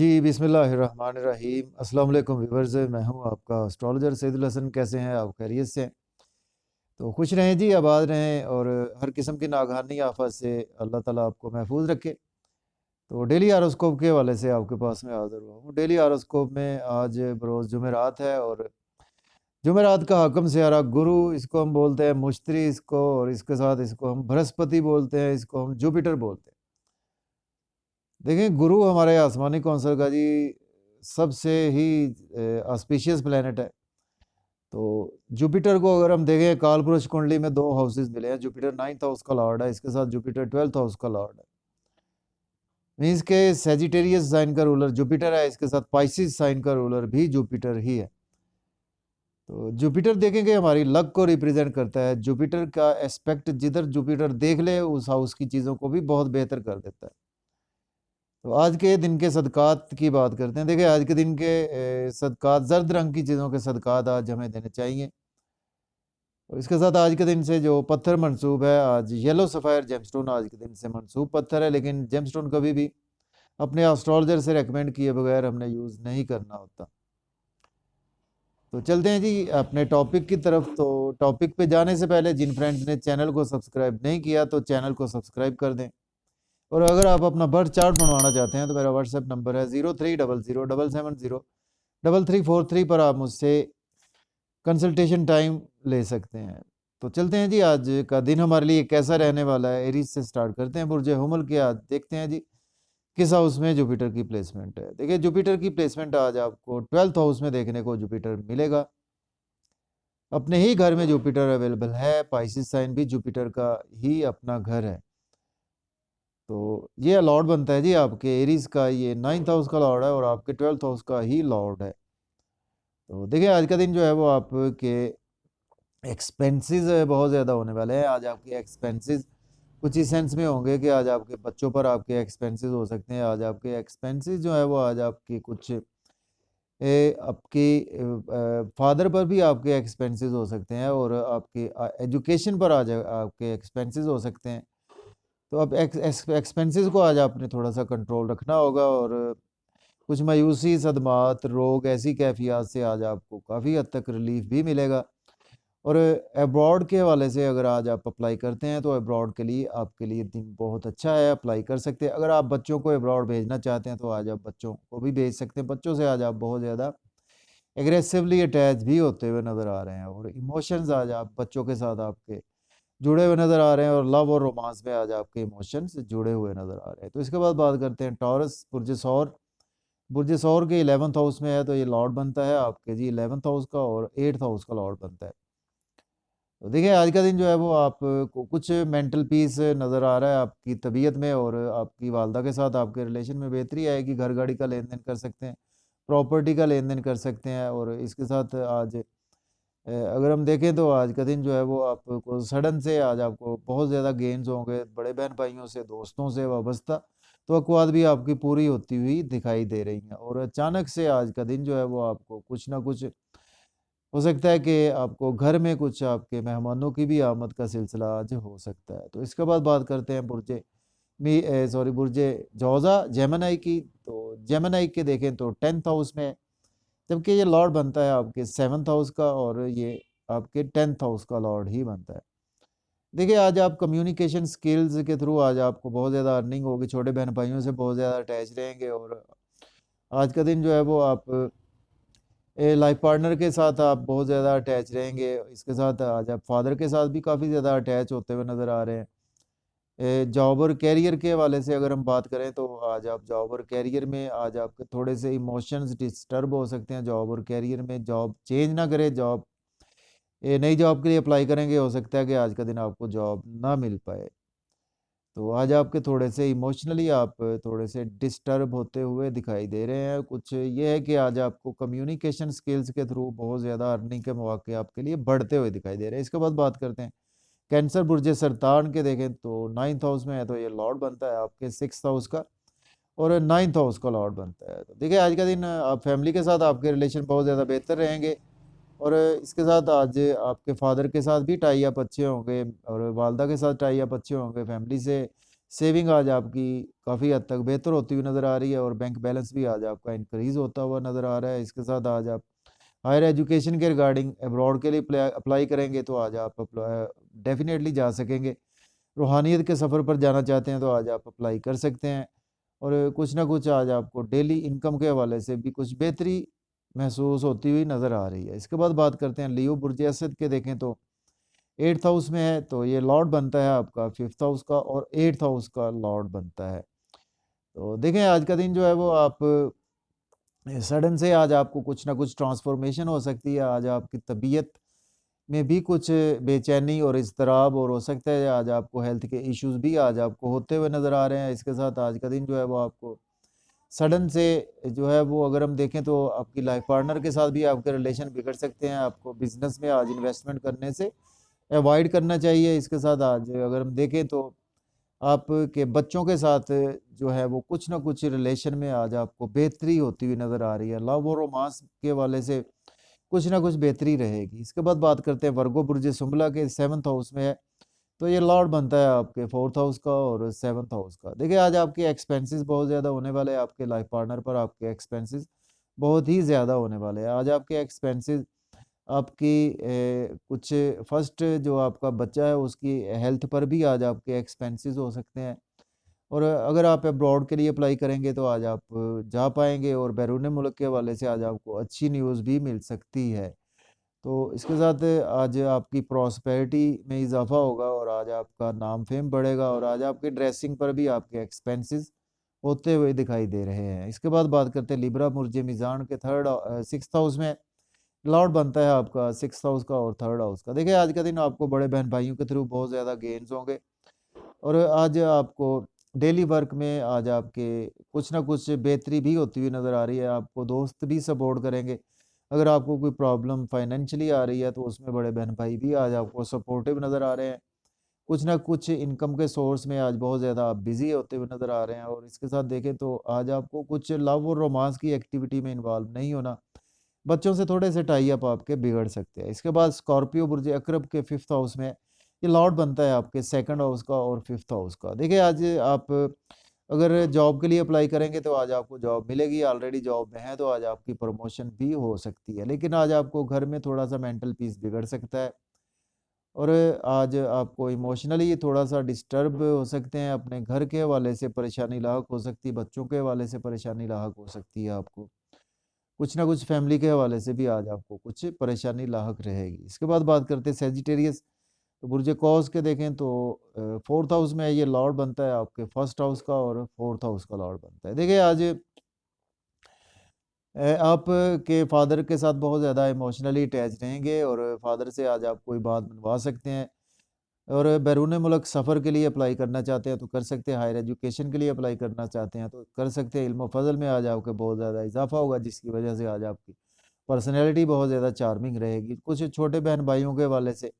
जी, बिस्मिल्लाहिर्रहमानिर्रहीम। अस्सलाम वालेकुम व्यूअर्स, मैं हूँ आपका एस्ट्रोलॉजर सैदुल हसन। कैसे हैं आप? खैरियत से हैं? तो खुश रहें जी, आबाद रहें और हर किस्म की नागहानी आफत से अल्लाह ताला आपको महफूज रखे। तो डेली हॉरोस्कोप के हवाले से आपके पास में हाज़िर हुआ हूँ। डेली हॉरोस्कोप में आज बरोज़ जुमेरात है और जुमेरात का हकम सियारा गुरु, इसको हम बोलते हैं मुश्तरी इसको, और इसके साथ इसको हम बृहस्पति बोलते हैं, इसको हम जुपिटर बोलते हैं। देखिए, गुरु हमारे आसमानी कौंसल का जी सबसे ही ऑस्पिशियस प्लैनेट है। तो जुपिटर को अगर हम देखें, कालपुरुष कुंडली में 2 हाउसेस मिले हैं। जुपिटर 9th हाउस का लॉर्ड है, इसके साथ जुपिटर 12th हाउस का लॉर्ड है। मीन्स के सैजिटेरियस साइन का रूलर जुपिटर है, इसके साथ पाइसिस साइन का रूलर भी जुपिटर ही है। तो जुपिटर देखेंगे हमारी लक को रिप्रेजेंट करता है। जुपिटर का एस्पेक्ट जिधर जुपिटर देख ले, उस हाउस की चीज़ों को भी बहुत बेहतर कर देता है। तो आज के दिन के सदक़ात की बात करते हैं। देखिए, आज के दिन के सदक़ात, ज़र्द रंग की चीज़ों के सदक़ात आज हमें देने चाहिए। और इसके साथ आज के दिन से जो पत्थर मंसूब है, आज येलो सफ़ायर जेमस्टोन आज के दिन से मंसूब पत्थर है। लेकिन जेमस्टोन कभी भी अपने एस्ट्रोलॉजर से रेकमेंड किए बगैर हमने यूज़ नहीं करना होता। तो चलते हैं जी अपने टॉपिक की तरफ। तो टॉपिक पे जाने से पहले जिन फ्रेंड्स ने चैनल को सब्सक्राइब नहीं किया, तो चैनल को सब्सक्राइब कर दें। और अगर आप अपना बर्थ चार्ट बनवाना चाहते हैं, तो मेरा व्हाट्सएप नंबर है 0300770343 पर आप मुझसे कंसल्टेशन टाइम ले सकते हैं। तो चलते हैं जी, आज का दिन हमारे लिए कैसा रहने वाला है। एरीज से स्टार्ट करते हैं। बुर्ज हुमल के आज देखते हैं जी किस हाउस में जुपिटर की प्लेसमेंट है। देखिए, जुपिटर की प्लेसमेंट आज आपको 12th हाउस में देखने को जुपिटर मिलेगा। अपने ही घर में जुपिटर अवेलेबल है। पाइसिस साइन भी जुपिटर का ही अपना घर है। तो ये लॉर्ड बनता है जी आपके एरीज का, ये 9th हाउस का लॉर्ड है और आपके 12th हाउस का ही लॉर्ड है। तो देखिए, आज का दिन जो है वो आपके एक्सपेंसेस बहुत ज़्यादा होने वाले हैं। आज आपके एक्सपेंसेस कुछ इस सेंस में होंगे कि आज आपके बच्चों पर आपके एक्सपेंसेस हो सकते हैं। आज आपके एक्सपेंसेस जो है वो आज आपकी कुछ आपकी फादर पर भी आपके एक्सपेंसेस हो सकते हैं, और आपके एजुकेशन पर आज आपके एक्सपेंसेस हो सकते हैं। तो अब एक्सपेंसेस को आज आपने थोड़ा-सा कंट्रोल रखना होगा, और कुछ मायूसी, सदमात, रोग, ऐसी कैफ़ियत से आज आपको काफ़ी हद तक रिलीफ़ भी मिलेगा। और अब्रॉड के हवाले से अगर आज आप अप्लाई करते हैं, तो अब्रॉड के लिए आपके लिए दिन बहुत अच्छा है, अप्लाई कर सकते हैं। अगर आप बच्चों को अब्रॉड भेजना चाहते हैं, तो आज आप बच्चों को भी भेज सकते हैं। बच्चों से आज आप बहुत ज़्यादा एग्रेसिवली अटैच भी होते हुए नज़र आ रहे हैं, और इमोशंस आज आप बच्चों के साथ आपके जुड़े हुए नज़र आ रहे हैं, और लव और रोमांस में आज आपके इमोशंस जुड़े हुए नज़र आ रहे हैं। तो इसके बाद बात करते हैं टॉरस, बुर्ज सौर। बुर्ज सौर के 11th हाउस में है, तो ये लॉर्ड बनता है आपके जी 11th हाउस का, और 8th हाउस का लॉर्ड बनता है। तो देखिए, आज का दिन जो है वो आपको कुछ मेंटल पीस नज़र आ रहा है आपकी तबीयत में, और आपकी वालदा के साथ आपके रिलेशन में बेहतरी आएगी। घर गाड़ी का लेन देन कर सकते हैं, प्रॉपर्टी का लेन देन कर सकते हैं। और इसके साथ आज अगर हम देखें, तो आज का दिन जो है वो आपको सडन से आज आपको बहुत ज़्यादा गेन्स होंगे। बड़े बहन भाइयों से, दोस्तों से वाबस्ता तवक्कुआत भी आपकी पूरी होती हुई दिखाई दे रही हैं, और अचानक से आज का दिन जो है वो आपको कुछ ना कुछ हो सकता है कि आपको घर में कुछ आपके मेहमानों की भी आमद का सिलसिला आज हो सकता है। तो इसके बाद बात करते हैं बुर्जे जौज़ा जेमिनी की। तो जेमिनी के देखें तो 10th हाउस में है, जबकि ये लॉर्ड बनता है आपके 7th हाउस का, और ये आपके 10th हाउस का लॉर्ड ही बनता है। देखिए, आज आप कम्युनिकेशन स्किल्स के थ्रू आज आपको बहुत ज़्यादा अर्निंग होगी। छोटे बहन भाइयों से बहुत ज़्यादा अटैच रहेंगे, और आज का दिन जो है वो आप लाइफ पार्टनर के साथ आप बहुत ज़्यादा अटैच रहेंगे। इसके साथ आज आप फादर के साथ भी काफ़ी ज़्यादा अटैच होते हुए नज़र आ रहे हैं। जॉब और कैरियर के हवाले से अगर हम बात करें, तो आज आप जॉब और कैरियर में आज आपके थोड़े से इमोशंस डिस्टर्ब हो सकते हैं। जॉब और कैरियर में जॉब चेंज ना करें, जॉब नई जॉब के लिए अप्लाई करेंगे, हो सकता है कि आज का दिन आपको जॉब ना मिल पाए। तो आज आपके थोड़े से इमोशनली आप थोड़े से डिस्टर्ब होते हुए दिखाई दे रहे हैं। कुछ ये है कि आज आपको कम्युनिकेशन स्किल्स के थ्रू बहुत ज़्यादा अर्निंग के मौके आपके लिए बढ़ते हुए दिखाई दे रहे हैं। इसके बाद बात करते हैं कैंसर, बुर्ज सरतान के देखें तो 9th हाउस में है, तो ये लॉर्ड बनता है आपके 6th हाउस का, और 9th हाउस का लॉर्ड बनता है। तो देखिए, आज का दिन आप फैमिली के साथ आपके रिलेशन बहुत ज़्यादा बेहतर रहेंगे, और इसके साथ आज आपके फादर के साथ भी टाई अप अच्छे होंगे, और वालदा के साथ टाई अप अच्छे होंगे। फैमिली से सेविंग आज आपकी काफ़ी हद तक बेहतर होती हुई नज़र आ रही है और बैंक बैलेंस भी आज आपका इंक्रीज़ होता हुआ नज़र आ रहा है। इसके साथ आज आप हायर एजुकेशन के रिगार्डिंग अब्रॉड के लिए अप्लाई करेंगे तो आज आप डेफ़िनेटली जा सकेंगे। रूहानियत के सफ़र पर जाना चाहते हैं तो आज आप अप्लाई कर सकते हैं और कुछ ना कुछ आज आपको डेली इनकम के हवाले से भी कुछ बेहतरी महसूस होती हुई नज़र आ रही है। इसके बाद बात करते हैं लियो बुर्ज असद के, देखें तो 8th हाउस में है तो ये लॉर्ड बनता है आपका 5th हाउस का और 8th हाउस का लॉर्ड बनता है। तो देखें आज का दिन जो है वो आप सडन से आज आपको कुछ ना कुछ ट्रांसफॉर्मेशन हो सकती है। आज आपकी तबीयत में भी कुछ बेचैनी और इज़्तिराब और हो सकता है आज आपको हेल्थ के इश्यूज़ भी आज आपको होते हुए नज़र आ रहे हैं। इसके साथ आज का दिन जो है वो आपको सडन से जो है वो अगर हम देखें तो आपकी लाइफ पार्टनर के साथ भी आपके रिलेशन बिगड़ सकते हैं। आपको बिज़नेस में आज इन्वेस्टमेंट करने से अवॉइड करना चाहिए। इसके साथ आज अगर हम देखें तो आपके बच्चों के साथ जो है वो कुछ ना कुछ रिलेशन में आज आपको बेहतरी होती हुई नज़र आ रही है। लव और रोमांस के हवाले से कुछ ना कुछ बेहतरी रहेगी। इसके बाद बात करते हैं वर्गो बुर्ज सुंबला के 7th हाउस में है तो ये लॉर्ड बनता है आपके 4th हाउस का और 7th हाउस का। देखिए आज आपके एक्सपेंसेस बहुत ज़्यादा होने वाले हैं, आपके लाइफ पार्टनर पर आपके एक्सपेंसेस बहुत ही ज़्यादा होने वाले हैं। आज आपके एक्सपेंसेस आपकी कुछ फर्स्ट जो आपका बच्चा है उसकी हेल्थ पर भी आज आपके एक्सपेंसेस हो सकते हैं और अगर आप अब्रॉड के लिए अप्लाई करेंगे तो आज आप जा पाएँगे और बैरून मुल्क के हवाले से आज आपको अच्छी न्यूज़ भी मिल सकती है। तो इसके साथ आज आपकी प्रॉस्पेरिटी में इज़ाफ़ा होगा और आज आपका नाम फ़ेम बढ़ेगा और आज आपकी ड्रेसिंग पर भी आपके एक्सपेंसेस होते हुए दिखाई दे रहे हैं। इसके बाद बात करते हैं लिब्रा बुर्ज मीज़ान के 6th हाउस में लॉर्ड बनता है आपका 6th हाउस का और 3rd हाउस का। देखिए आज का दिन आपको बड़े बहन-भाइयों के थ्रू बहुत ज़्यादा गेन्स होंगे और आज आपको डेली वर्क में आज आपके कुछ ना कुछ बेहतरी भी होती हुई नज़र आ रही है। आपको दोस्त भी सपोर्ट करेंगे। अगर आपको कोई प्रॉब्लम फाइनेंशियली आ रही है तो उसमें बड़े बहन-भाई भी आज आपको सपोर्टिव नज़र आ रहे हैं। कुछ ना कुछ इनकम के सोर्स में आज बहुत ज़्यादा आप बिज़ी होते हुए नज़र आ रहे हैं और इसके साथ देखें तो आज आपको कुछ लव और रोमांस की एक्टिविटी में इन्वॉल्व नहीं होना। बच्चों से थोड़े से टाई अप आपके बिगड़ सकते हैं। इसके बाद स्कॉर्पियो बुर्ज अक़रब के 5th हाउस में ये लॉर्ड बनता है आपके 2nd हाउस का और 5th हाउस का। देखिए आज आप अगर जॉब के लिए अप्लाई करेंगे तो आज आपको जॉब मिलेगी, ऑलरेडी जॉब में है तो आज आपकी प्रमोशन भी हो सकती है। लेकिन आज आपको घर में थोड़ा-सा मेंटल पीस बिगड़ सकता है और आज आपको इमोशनली थोड़ा-सा डिस्टर्ब हो सकते हैं। अपने घर के हवाले से परेशानी लाहक हो सकती है, बच्चों के हवाले से परेशानी लाहक हो सकती है आपको। कुछ ना कुछ फैमिली के हवाले से भी आज आपको कुछ परेशानी लाहक रहेगी। इसके बाद बात करते हैं सैजिटेरियस, तो बुर्ज कौस के देखें तो 4th हाउस में ये लॉर्ड बनता है आपके 1st हाउस का और 4th हाउस का लॉर्ड बनता है। देखिए आज आपके फादर के साथ बहुत ज़्यादा इमोशनली अटैच रहेंगे और फादर से आज आप कोई बात मनवा सकते हैं और बैरून मुल्क सफ़र के लिए अप्लाई करना चाहते हैं तो कर सकते हैं। हायर एजुकेशन के लिए अप्लाई करना चाहते हैं तो कर सकते हैं। इल्म फ़ज़ल में आज आपके बहुत ज़्यादा इज़ाफ़ा होगा जिसकी वजह से आज आपकी पर्सनैलिटी बहुत ज़्यादा चार्मिंग रहेगी। कुछ छोटे बहन-भाइयों के हवाले से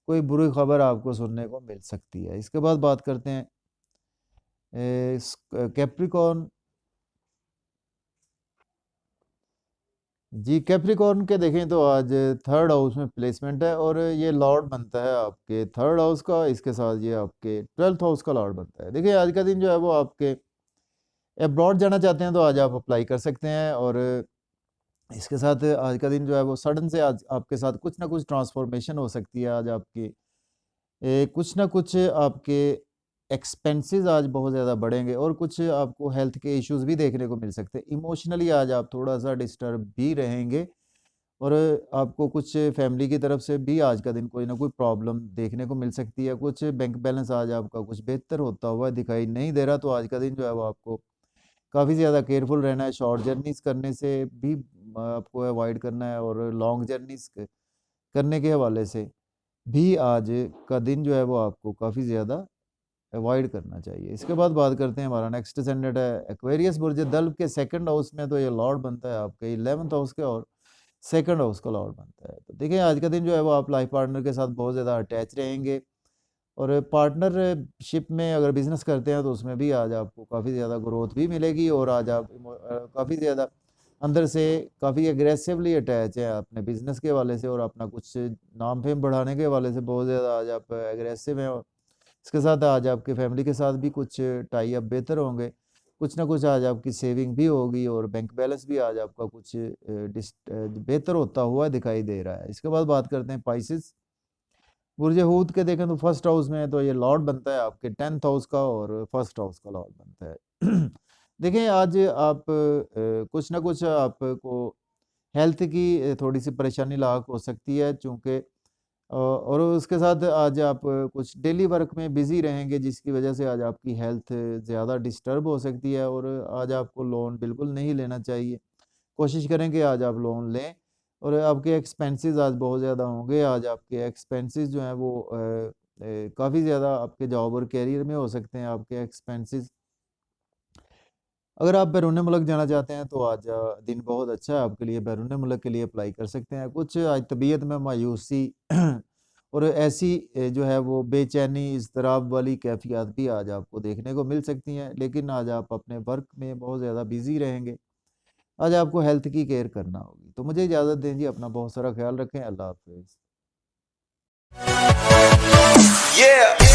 कोई बुरी खबर आपको सुनने को मिल सकती है। इसके बाद बात करते हैं कैप्रिकॉर्न। जी, कैप्रिकॉर्न के देखें तो आज 3rd हाउस में प्लेसमेंट है और ये लॉर्ड बनता है आपके 3rd हाउस का, इसके साथ ये आपके 12th हाउस का लॉर्ड बनता है। देखिए आज का दिन जो है वो आपके अब्रॉड जाना चाहते हैं तो आज आप अप्लाई कर सकते हैं और इसके साथ आज का दिन जो है वो सडन से आज आपके साथ कुछ ना कुछ ट्रांसफॉर्मेशन हो सकती है। आज आपकी कुछ ना कुछ आपके एक्सपेंसेस आज बहुत ज़्यादा बढ़ेंगे और कुछ आपको हेल्थ के इश्यूज़ भी देखने को मिल सकते हैं। इमोशनली आज आप थोड़ा-सा डिस्टर्ब भी रहेंगे और आपको कुछ फैमिली की तरफ से भी आज का दिन कोई ना कोई प्रॉब्लम देखने को मिल सकती है। कुछ बैंक बैलेंस आज आपका कुछ बेहतर होता हुआ दिखाई नहीं दे रहा, तो आज का दिन जो है वो आपको काफ़ी ज़्यादा केयरफुल रहना है। शॉर्ट जर्नीज़ करने से भी आपको अवॉइड करना है और लॉन्ग जर्नीज़ करने के हवाले से भी आज का दिन जो है वो आपको काफ़ी ज़्यादा अवॉइड करना चाहिए। इसके बाद बात करते हैं, हमारा नेक्स्ट डिसेंडेंट है एक्वेरियस बुर्ज दल्व के 2nd हाउस में, तो ये लॉर्ड बनता है आपके 11th हाउस के और 2nd हाउस का लॉर्ड बनता है। तो देखिए आज का दिन जो है वो आप लाइफ पार्टनर के साथ बहुत ज़्यादा अटैच रहेंगे और पार्टनरशिप में अगर बिज़नेस करते हैं तो उसमें भी आज आपको काफ़ी ज़्यादा ग्रोथ भी मिलेगी और आज आप काफ़ी ज़्यादा अंदर से काफ़ी एग्रेसिवली अटैच हैं अपने बिज़नेस के हवाले से और अपना कुछ नाम फेम बढ़ाने के हवाले से बहुत ज़्यादा आज आप एग्रेसिव हैं और इसके साथ आज आपके फैमिली के साथ भी कुछ टाई अप बेहतर होंगे, कुछ ना कुछ आज आपकी सेविंग भी होगी और बैंक बैलेंस भी आज आपका कुछ बेहतर होता हुआ दिखाई दे रहा है। इसके बाद बात करते हैं पाइसेस। बुर्ज हूत के देखें तो फर्स्ट हाउस में तो ये लॉर्ड बनता है आपके 10th हाउस का और फर्स्ट हाउस का लॉर्ड बनता है। देखें आज आप कुछ ना कुछ आपको हेल्थ की थोड़ी सी परेशानी लाक हो सकती है, चूँकि और उसके साथ आज आप कुछ डेली वर्क में बिज़ी रहेंगे, जिसकी वजह से आज आपकी हेल्थ ज़्यादा डिस्टर्ब हो सकती है और आज आपको लोन बिल्कुल नहीं लेना चाहिए। कोशिश करें कि आज आप लोन लें और आपके एक्सपेंसेस आज बहुत ज़्यादा होंगे। आज आपके एक्सपेंसेस जो हैं वो काफ़ी ज़्यादा आपके जॉब और करियर में हो सकते हैं आपके एक्सपेंसेस। अगर आप बैरून मुल्क जाना चाहते हैं तो आज दिन बहुत अच्छा है आपके लिए, बैरून मुल्क के लिए अप्लाई कर सकते हैं। कुछ आज तबीयत में मायूसी और ऐसी जो है वो बेचैनी, इज़्तिराब वाली कैफ़ियत भी आज आपको देखने को मिल सकती हैं, लेकिन आज आप अपने वर्क में बहुत ज़्यादा बिज़ी रहेंगे। आज आपको हेल्थ की केयर करना होगी। तो मुझे इजाज़त दें जी, अपना बहुत सारा ख़्याल रखें। अल्लाह हाफ़िज़। Yeah.